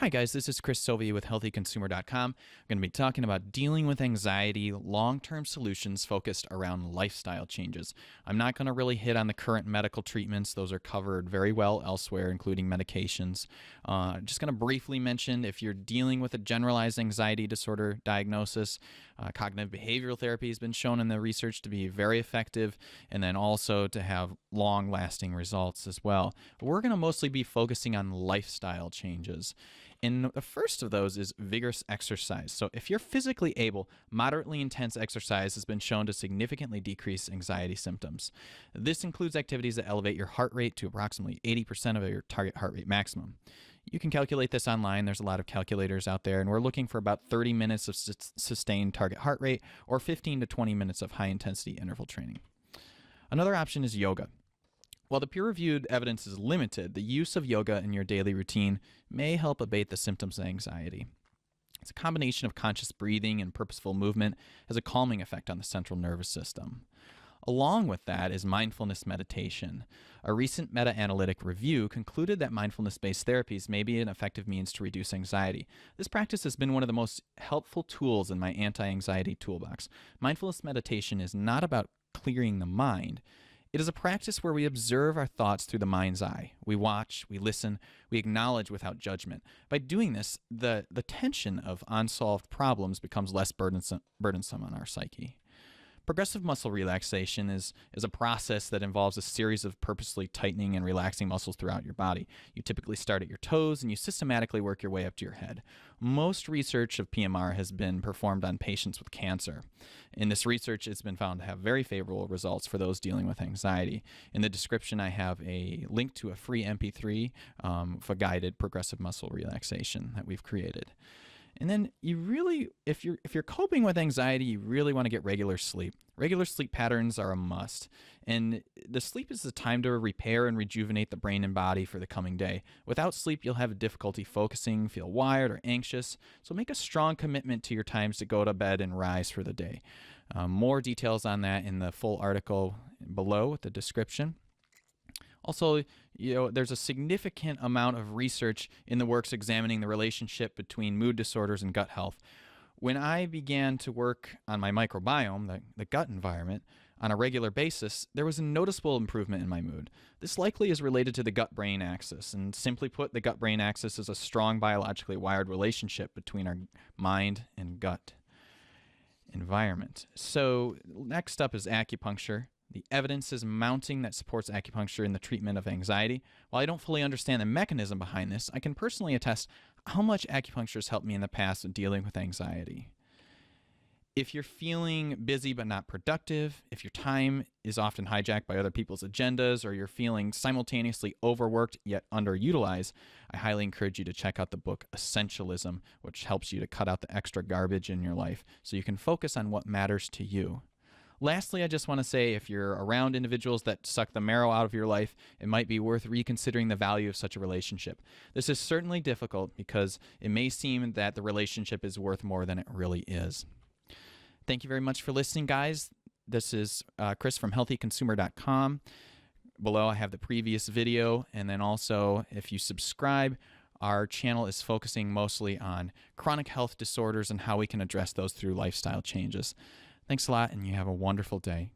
Hi guys, this is Chris Sovey with HealthyConsumer.com. I'm going to be talking about dealing with anxiety, long-term solutions focused around lifestyle changes. I'm not going to really hit on the current medical treatments. Those are covered very well elsewhere, including medications. Just going to briefly mention if you're dealing with a generalized anxiety disorder diagnosis, cognitive behavioral therapy has been shown in the research to be very effective and then also to have long-lasting results as well. But we're going to mostly be focusing on lifestyle changes. And the first of those is vigorous exercise. So if you're physically able, moderately intense exercise has been shown to significantly decrease anxiety symptoms. This includes activities that elevate your heart rate to approximately 80% of your target heart rate maximum. You can calculate this online. There's a lot of calculators out there, and we're looking for about 30 minutes of sustained target heart rate or 15 to 20 minutes of high-intensity interval training. Another option is yoga. While the peer-reviewed evidence is limited, the use of yoga in your daily routine may help abate the symptoms of anxiety. It's a combination of conscious breathing and purposeful movement has a calming effect on the central nervous system. Along with that is mindfulness meditation. A recent meta-analytic review concluded that mindfulness-based therapies may be an effective means to reduce anxiety. This practice has been one of the most helpful tools in my anti-anxiety toolbox. Mindfulness meditation is not about clearing the mind. It is a practice where we observe our thoughts through the mind's eye. We watch, we listen, we acknowledge without judgment. By doing this, the tension of unsolved problems becomes less burdensome on our psyche. Progressive muscle relaxation is a process that involves a series of purposely tightening and relaxing muscles throughout your body. You typically start at your toes and you systematically work your way up to your head. Most research of PMR has been performed on patients with cancer. In this research, it's been found to have very favorable results for those dealing with anxiety. In the description, I have a link to a free MP3 for guided progressive muscle relaxation that we've created. And then you really, if you're coping with anxiety, you really want to get regular sleep. Regular sleep patterns are a must. And the sleep is the time to repair and rejuvenate the brain and body for the coming day. Without sleep, you'll have difficulty focusing, feel wired or anxious. So make a strong commitment to your times to go to bed and rise for the day. More details on that in the full article below with the description. Also, there's a significant amount of research in the works examining the relationship between mood disorders and gut health. When I began to work on my microbiome, the gut environment, on a regular basis, there was a noticeable improvement in my mood. This likely is related to the gut-brain axis, and simply put, the gut-brain axis is a strong biologically wired relationship between our mind and gut environment. So next up is acupuncture. The evidence is mounting that supports acupuncture in the treatment of anxiety. While I don't fully understand the mechanism behind this, I can personally attest how much acupuncture has helped me in the past in dealing with anxiety. If you're feeling busy but not productive, if your time is often hijacked by other people's agendas, or you're feeling simultaneously overworked yet underutilized, I highly encourage you to check out the book Essentialism, which helps you to cut out the extra garbage in your life so you can focus on what matters to you. Lastly, I just want to say if you're around individuals that suck the marrow out of your life, it might be worth reconsidering the value of such a relationship. This is certainly difficult because it may seem that the relationship is worth more than it really is. Thank you very much for listening, guys. This is Chris from HealthyConsumer.com. Below, I have the previous video, and then also, if you subscribe, our channel is focusing mostly on chronic health disorders and how we can address those through lifestyle changes. Thanks a lot, and you have a wonderful day.